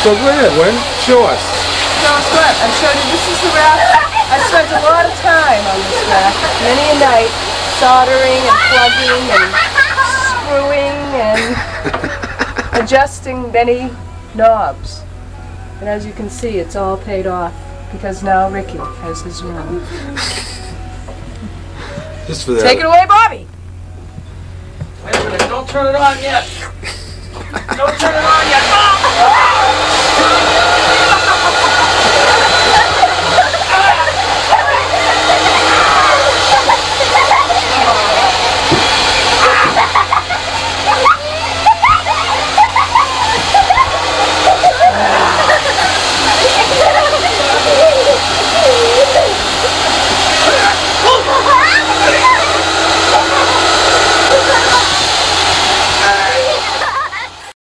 So go ahead, Wayne. Show us. So what? I showed you. This is the rack. I spent a lot of time on this rack, many a night, soldering and plugging and screwing and adjusting many knobs. And as you can see, it's all paid off because now Ricky has his room. Just for that. Take it away, Bobby. Wait a minute, don't turn it on yet. Don't turn it on yet.